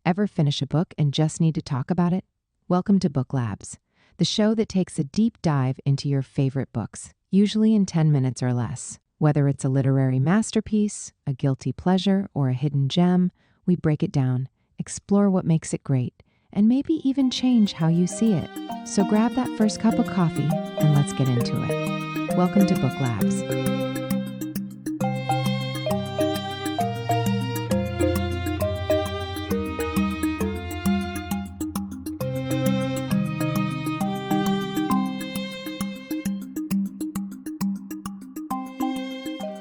Ever finish a book and just need to talk about it? Welcome to Book Labs, the show that takes a deep dive into your favorite books, usually in 10 minutes or less. Whether it's a literary masterpiece, a guilty pleasure, or a hidden gem, we break it down, explore what makes it great, and maybe even change how you see it. So grab that first cup of coffee and let's get into it. Welcome to Book Labs.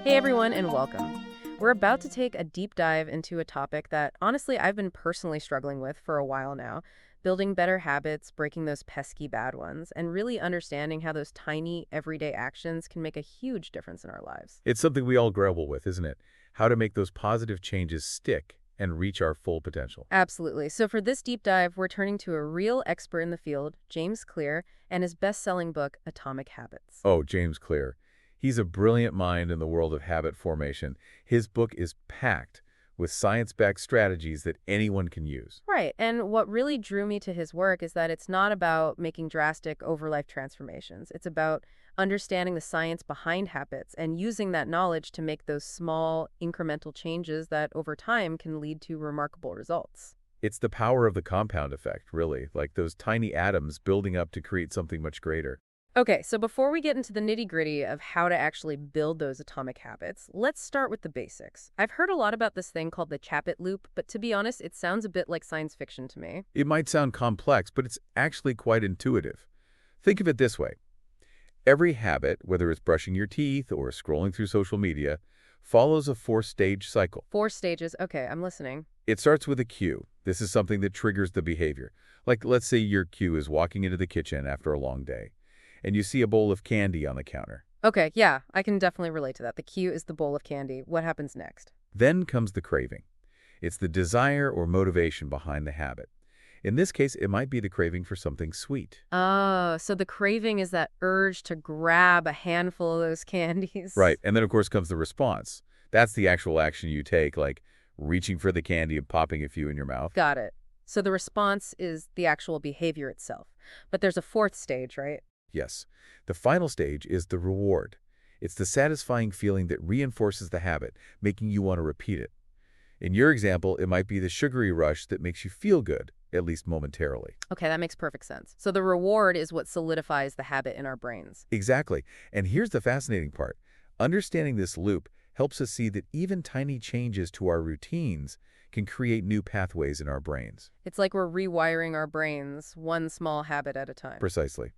Hey everyone, and welcome. We're about to take a deep dive into a topic that, honestly, I've been personally struggling with for a while now. Building better habits, breaking those pesky bad ones, and really understanding how those tiny, everyday actions can make a huge difference in our lives. It's something we all grapple with, isn't it? How to make those positive changes stick and reach our full potential. Absolutely. So for this deep dive, we're turning to a real expert in the field, James Clear, and his best-selling book, Atomic Habits. Oh, James Clear. He's a brilliant mind in the world of habit formation. His book is packed with science-backed strategies that anyone can use. Right, and what really drew me to his work is that it's not about making drastic over-life transformations. It's about understanding the science behind habits and using that knowledge to make those small, incremental changes that over time can lead to remarkable results. It's the power of the compound effect, really, like those tiny atoms building up to create something much greater. Okay, so before we get into the nitty-gritty of how to actually build those atomic habits, let's start with the basics. I've heard a lot about this thing called the Chapit loop, but to be honest, it sounds a bit like science fiction to me. It might sound complex, but it's actually quite intuitive. Think of it this way. Every habit, whether it's brushing your teeth or scrolling through social media, follows a four-stage cycle. 4 stages. Okay, I'm listening. It starts with a cue. This is something that triggers the behavior. Like, let's say your cue is walking into the kitchen after a long day, and you see a bowl of candy on the counter. Okay, yeah, I can definitely relate to that. The cue is the bowl of candy. What happens next? Then comes the craving. It's the desire or motivation behind the habit. In this case, it might be the craving for something sweet. Oh, so the craving is that urge to grab a handful of those candies. Right, and then of course comes the response. That's the actual action you take, like reaching for the candy and popping a few in your mouth. Got it. So the response is the actual behavior itself. But there's a 4th stage, right? Yes. The final stage is the reward. It's the satisfying feeling that reinforces the habit, making you want to repeat it. In your example, it might be the sugary rush that makes you feel good, at least momentarily. Okay, that makes perfect sense. So the reward is what solidifies the habit in our brains. Exactly. And here's the fascinating part. Understanding this loop helps us see that even tiny changes to our routines can create new pathways in our brains. It's like we're rewiring our brains one small habit at a time. Precisely.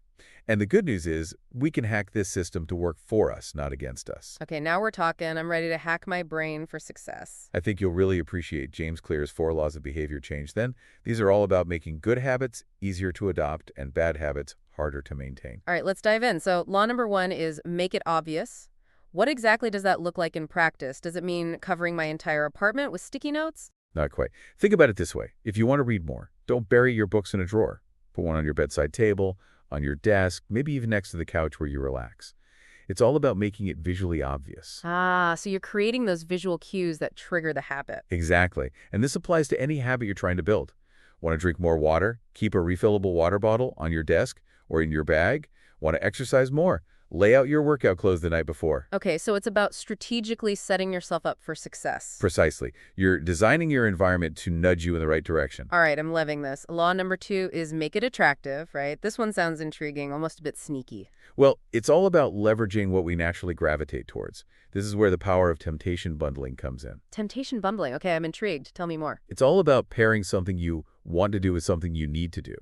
And the good news is we can hack this system to work for us, not against us. Okay, now we're talking. I'm ready to hack my brain for success. I think you'll really appreciate James Clear's 4 laws of behavior change then. These are all about making good habits easier to adopt and bad habits harder to maintain. All right, let's dive in. So law number 1 is make it obvious. What exactly does that look like in practice? Does it mean covering my entire apartment with sticky notes? Not quite. Think about it this way. If you want to read more, don't bury your books in a drawer. Put one on your bedside table, on your desk, maybe even next to the couch where you relax. It's all about making it visually obvious. Ah, so you're creating those visual cues that trigger the habit. Exactly. And this applies to any habit you're trying to build. Want to drink more water? Keep a refillable water bottle on your desk or in your bag. Want to exercise more? Lay out your workout clothes the night before. Okay, so it's about strategically setting yourself up for success. Precisely. You're designing your environment to nudge you in the right direction. All right, I'm loving this. Law number 2 is make it attractive, right? This one sounds intriguing, almost a bit sneaky. Well, it's all about leveraging what we naturally gravitate towards. This is where the power of temptation bundling comes in. Temptation bundling. Okay, I'm intrigued. Tell me more. It's all about pairing something you want to do with something you need to do.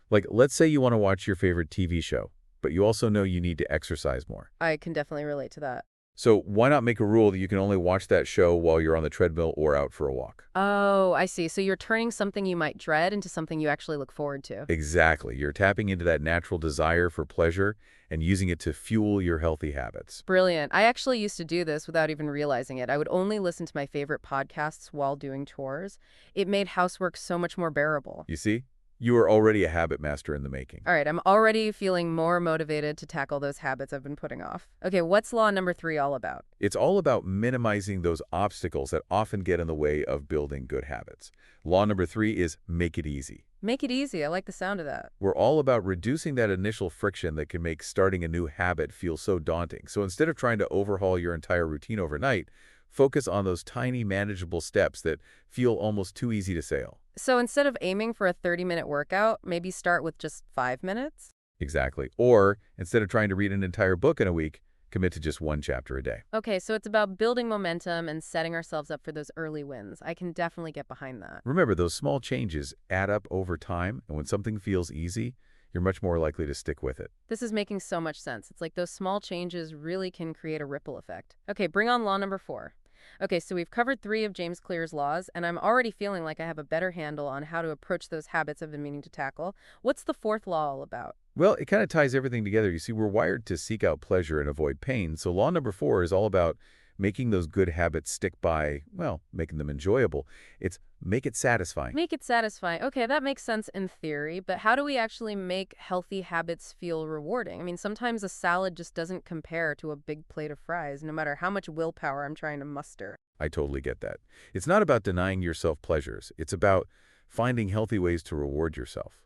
Like, let's say you want to watch your favorite TV show, but you also know you need to exercise more. I can definitely relate to that. So why not make a rule that you can only watch that show while you're on the treadmill or out for a walk? Oh, I see. So you're turning something you might dread into something you actually look forward to. Exactly. You're tapping into that natural desire for pleasure and using it to fuel your healthy habits. Brilliant. I actually used to do this without even realizing it. I would only listen to my favorite podcasts while doing chores. It made housework so much more bearable. You see? You are already a habit master in the making. All right, I'm already feeling more motivated to tackle those habits I've been putting off. Okay, what's law number 3 all about? It's all about minimizing those obstacles that often get in the way of building good habits. Law number 3 is make it easy. Make it easy. I like the sound of that. We're all about reducing that initial friction that can make starting a new habit feel so daunting. So instead of trying to overhaul your entire routine overnight, focus on those tiny, manageable steps that feel almost too easy to sail. So instead of aiming for a 30-minute workout, maybe start with just 5 minutes? Exactly. Or instead of trying to read an entire book in a week, commit to just one chapter a day. Okay, so it's about building momentum and setting ourselves up for those early wins. I can definitely get behind that. Remember, those small changes add up over time, and when something feels easy, you're much more likely to stick with it. This is making so much sense. It's like those small changes really can create a ripple effect. Okay, bring on law number 4. Okay, so we've covered 3 of James Clear's laws, and I'm already feeling like I have a better handle on how to approach those habits I've been meaning to tackle. What's the 4th law all about? Well, it kind of ties everything together. You see, we're wired to seek out pleasure and avoid pain, so law number 4 is all about making those good habits stick by, well, making them enjoyable. It's make it satisfying. Make it satisfying. Okay, that makes sense in theory, but how do we actually make healthy habits feel rewarding? I mean, sometimes a salad just doesn't compare to a big plate of fries, no matter how much willpower I'm trying to muster. I totally get that. It's not about denying yourself pleasures. It's about finding healthy ways to reward yourself.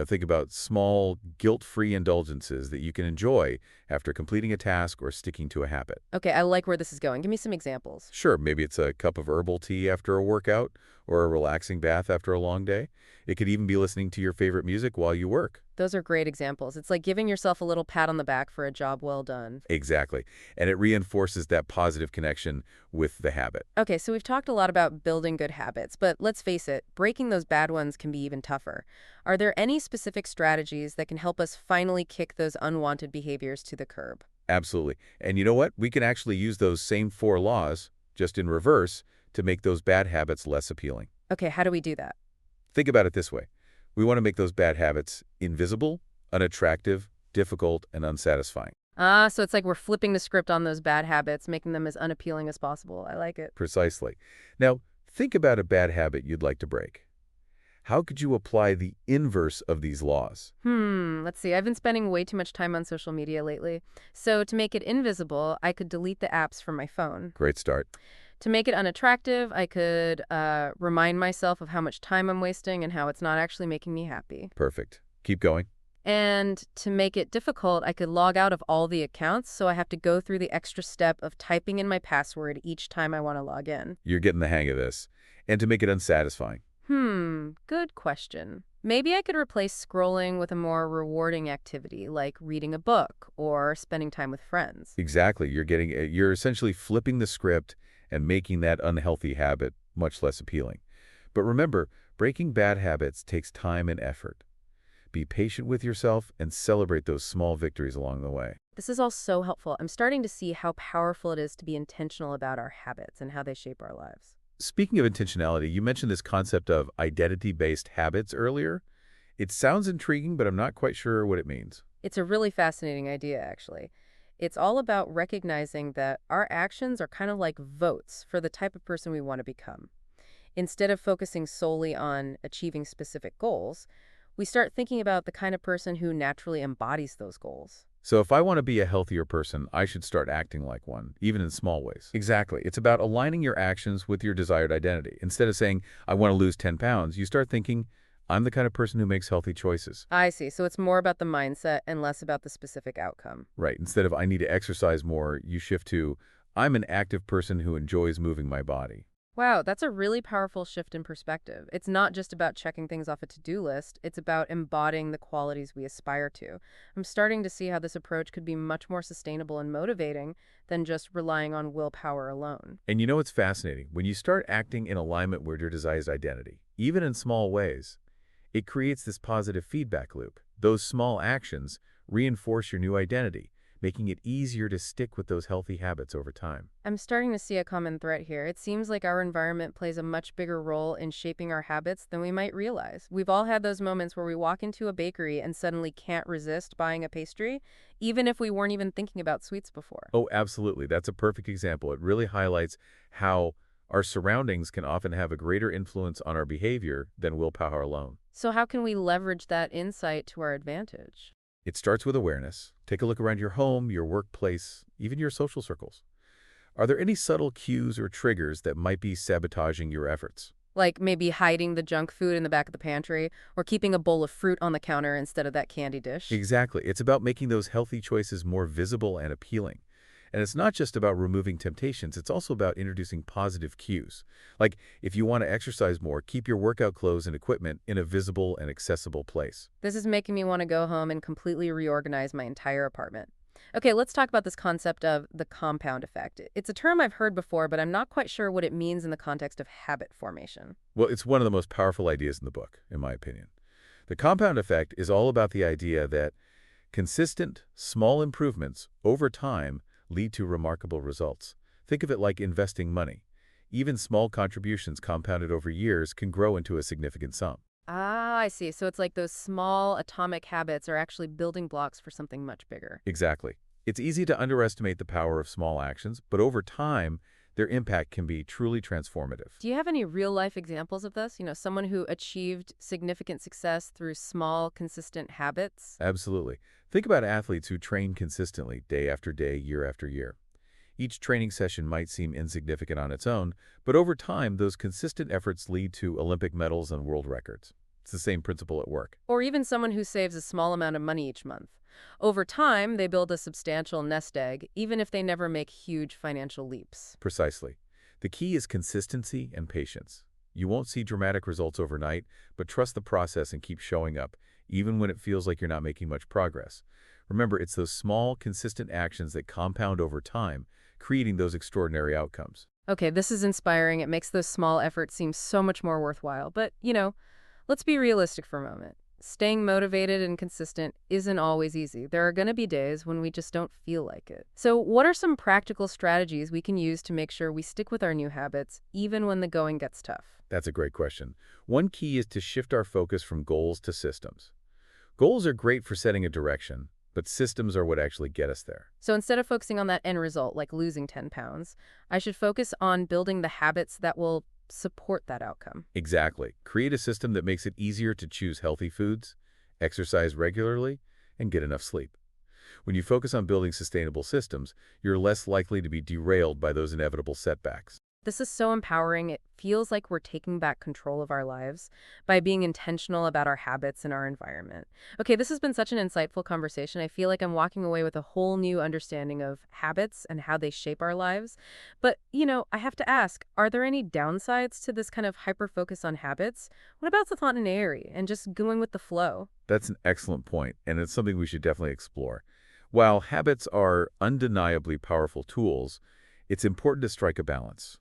Think about small, guilt-free indulgences that you can enjoy after completing a task or sticking to a habit. Okay, I like where this is going. Give me some examples. Sure, maybe it's a cup of herbal tea after a workout or a relaxing bath after a long day. It could even be listening to your favorite music while you work. Those are great examples. It's like giving yourself a little pat on the back for a job well done. Exactly. And it reinforces that positive connection with the habit. Okay, so we've talked a lot about building good habits, but let's face it, breaking those bad ones can be even tougher. Are there any specific strategies that can help us finally kick those unwanted behaviors to the curb? Absolutely. And you know what? We can actually use those same 4 laws, just in reverse, to make those bad habits less appealing. Okay, how do we do that? Think about it this way. We want to make those bad habits invisible, unattractive, difficult, and unsatisfying. So it's like we're flipping the script on those bad habits, making them as unappealing as possible. I like it. Precisely. Now, think about a bad habit you'd like to break. How could you apply the inverse of these laws? Let's see. I've been spending way too much time on social media lately. So to make it invisible, I could delete the apps from my phone. Great start. To make it unattractive, I could remind myself of how much time I'm wasting and how it's not actually making me happy. Perfect. Keep going. And to make it difficult, I could log out of all the accounts, so I have to go through the extra step of typing in my password each time I want to log in. You're getting the hang of this. And to make it unsatisfying. Good question. Maybe I could replace scrolling with a more rewarding activity, like reading a book or spending time with friends. Exactly. You're essentially flipping the script and making that unhealthy habit much less appealing. But remember, breaking bad habits takes time and effort. Be patient with yourself and celebrate those small victories along the way. This is all so helpful. I'm starting to see how powerful it is to be intentional about our habits and how they shape our lives. Speaking of intentionality, you mentioned this concept of identity-based habits earlier. It sounds intriguing, but I'm not quite sure what it means. It's a really fascinating idea, actually. It's all about recognizing that our actions are kind of like votes for the type of person we want to become. Instead of focusing solely on achieving specific goals, we start thinking about the kind of person who naturally embodies those goals. So if I want to be a healthier person, I should start acting like one, even in small ways. Exactly. It's about aligning your actions with your desired identity. Instead of saying, I want to lose 10 pounds, you start thinking, I'm the kind of person who makes healthy choices. I see. So it's more about the mindset and less about the specific outcome. Right. Instead of I need to exercise more, you shift to I'm an active person who enjoys moving my body. Wow, that's a really powerful shift in perspective. It's not just about checking things off a to-do list. It's about embodying the qualities we aspire to. I'm starting to see how this approach could be much more sustainable and motivating than just relying on willpower alone. And you know what's fascinating? When you start acting in alignment with your desired identity, even in small ways, it creates this positive feedback loop. Those small actions reinforce your new identity, making it easier to stick with those healthy habits over time. I'm starting to see a common thread here. It seems like our environment plays a much bigger role in shaping our habits than we might realize. We've all had those moments where we walk into a bakery and suddenly can't resist buying a pastry, even if we weren't even thinking about sweets before. Oh, absolutely. That's a perfect example. It really highlights how Our surroundings can often have a greater influence on our behavior than willpower alone. So how can we leverage that insight to our advantage? It starts with awareness. Take a look around your home, your workplace, even your social circles. Are there any subtle cues or triggers that might be sabotaging your efforts? Like maybe hiding the junk food in the back of the pantry or keeping a bowl of fruit on the counter instead of that candy dish. Exactly. It's about making those healthy choices more visible and appealing. And it's not just about removing temptations, it's also about introducing positive cues. Like, if you want to exercise more, keep your workout clothes and equipment in a visible and accessible place. This is making me want to go home and completely reorganize my entire apartment. Okay, let's talk about this concept of the compound effect. It's a term I've heard before, but I'm not quite sure what it means in the context of habit formation. Well, it's one of the most powerful ideas in the book, in my opinion. The compound effect is all about the idea that consistent, small improvements over time lead to remarkable results. Think of it like investing money. Even small contributions compounded over years can grow into a significant sum. Ah, I see. So it's like those small atomic habits are actually building blocks for something much bigger. Exactly. It's easy to underestimate the power of small actions, but over time, their impact can be truly transformative. Do you have any real-life examples of this? Someone who achieved significant success through small, consistent habits? Absolutely. Think about athletes who train consistently day after day, year after year. Each training session might seem insignificant on its own, but over time, those consistent efforts lead to Olympic medals and world records. It's the same principle at work. Or even someone who saves a small amount of money each month. Over time, they build a substantial nest egg, even if they never make huge financial leaps. Precisely. The key is consistency and patience. You won't see dramatic results overnight, but trust the process and keep showing up, even when it feels like you're not making much progress. Remember, it's those small, consistent actions that compound over time, creating those extraordinary outcomes. Okay, this is inspiring. It makes those small efforts seem so much more worthwhile. But, let's be realistic for a moment. Staying motivated and consistent isn't always easy. There are going to be days when we just don't feel like it. So what are some practical strategies we can use to make sure we stick with our new habits, even when the going gets tough? That's a great question. One key is to shift our focus from goals to systems. Goals are great for setting a direction, but systems are what actually get us there. So instead of focusing on that end result, like losing 10 pounds, I should focus on building the habits that will support that outcome. Exactly. Create a system that makes it easier to choose healthy foods, exercise regularly, and get enough sleep. When you focus on building sustainable systems, you're less likely to be derailed by those inevitable setbacks. This is so empowering. It feels like we're taking back control of our lives by being intentional about our habits and our environment. Okay, this has been such an insightful conversation. I feel like I'm walking away with a whole new understanding of habits and how they shape our lives. But, I have to ask, are there any downsides to this kind of hyper-focus on habits? What about spontaneity and just going with the flow? That's an excellent point, and it's something we should definitely explore. While habits are undeniably powerful tools, it's important to strike a balance.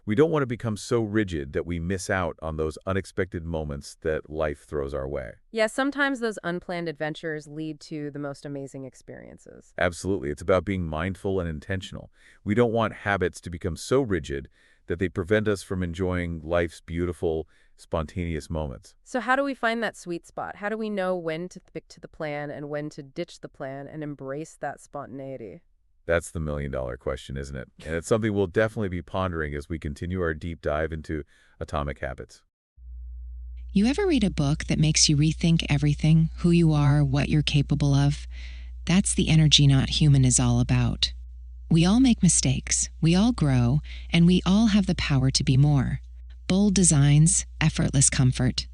We don't want to become so rigid that we miss out on those unexpected moments that life throws our way. Yeah, sometimes those unplanned adventures lead to the most amazing experiences. Absolutely. It's about being mindful and intentional. We don't want habits to become so rigid that they prevent us from enjoying life's beautiful, spontaneous moments. So how do we find that sweet spot? How do we know when to stick to the plan and when to ditch the plan and embrace that spontaneity? That's the million-dollar question, isn't it? And it's something we'll definitely be pondering as we continue our deep dive into atomic habits. You ever read a book that makes you rethink everything, who you are, what you're capable of? That's the Energy Not Human is all about. We all make mistakes, we all grow, and we all have the power to be more. Bold designs, effortless comfort.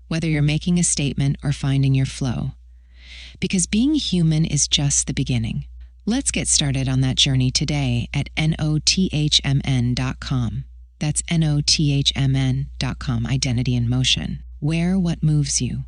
Whether you're making a statement or finding your flow. Because being human is just the beginning. Let's get started on that journey today at nothmn.com. That's nothmn.com, Identity in Motion. Wear what moves you.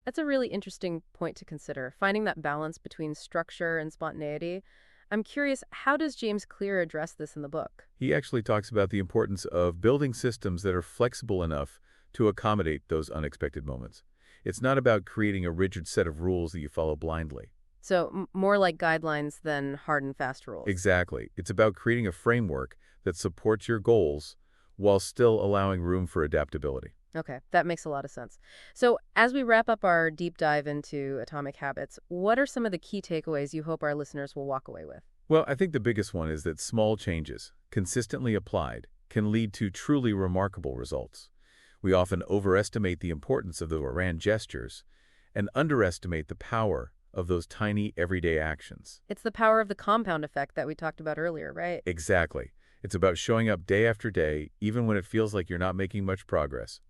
That's a really interesting point to consider, finding that balance between structure and spontaneity. I'm curious, how does James Clear address this in the book? He actually talks about the importance of building systems that are flexible enough to accommodate those unexpected moments. It's not about creating a rigid set of rules that you follow blindly. So more like guidelines than hard and fast rules. Exactly. It's about creating a framework that supports your goals while still allowing room for adaptability. Okay, that makes a lot of sense. So as we wrap up our deep dive into atomic habits, what are some of the key takeaways you hope our listeners will walk away with? Well, I think the biggest one is that small changes, consistently applied, can lead to truly remarkable results. We often overestimate the importance of the grand gestures and underestimate the power of those tiny everyday actions. It's the power of the compound effect that we talked about earlier, right? Exactly. It's about showing up day after day, even when it feels like you're not making much progress.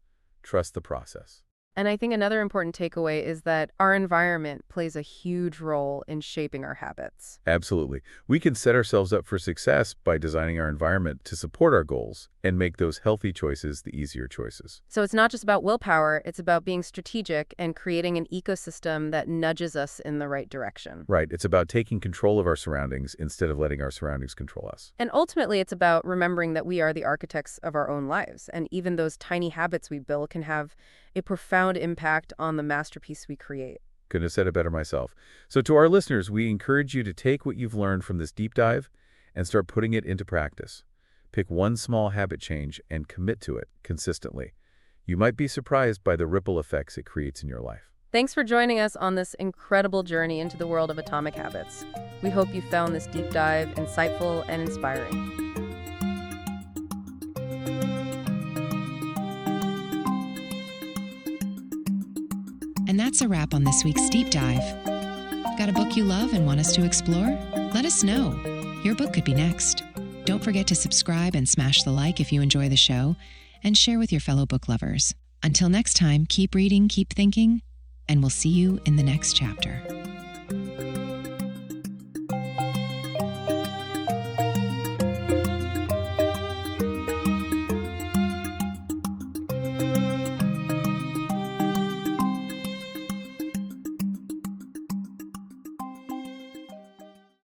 Trust the process. And I think another important takeaway is that our environment plays a huge role in shaping our habits. Absolutely. We can set ourselves up for success by designing our environment to support our goals and make those healthy choices the easier choices. So it's not just about willpower, it's about being strategic and creating an ecosystem that nudges us in the right direction. Right. It's about taking control of our surroundings instead of letting our surroundings control us. And ultimately, it's about remembering that we are the architects of our own lives, and even those tiny habits we build can have a profound impact on the masterpiece we create. Couldn't have said it better myself. So to our listeners, we encourage you to take what you've learned from this deep dive and start putting it into practice. Pick one small habit change and commit to it consistently. You might be surprised by the ripple effects it creates in your life. Thanks for joining us on this incredible journey into the world of atomic habits. We hope you found this deep dive insightful and inspiring. And that's a wrap on this week's Deep Dive. Got a book you love and want us to explore? Let us know. Your book could be next. Don't forget to subscribe and smash the like if you enjoy the show, and share with your fellow book lovers. Until next time, keep reading, keep thinking, and we'll see you in the next chapter.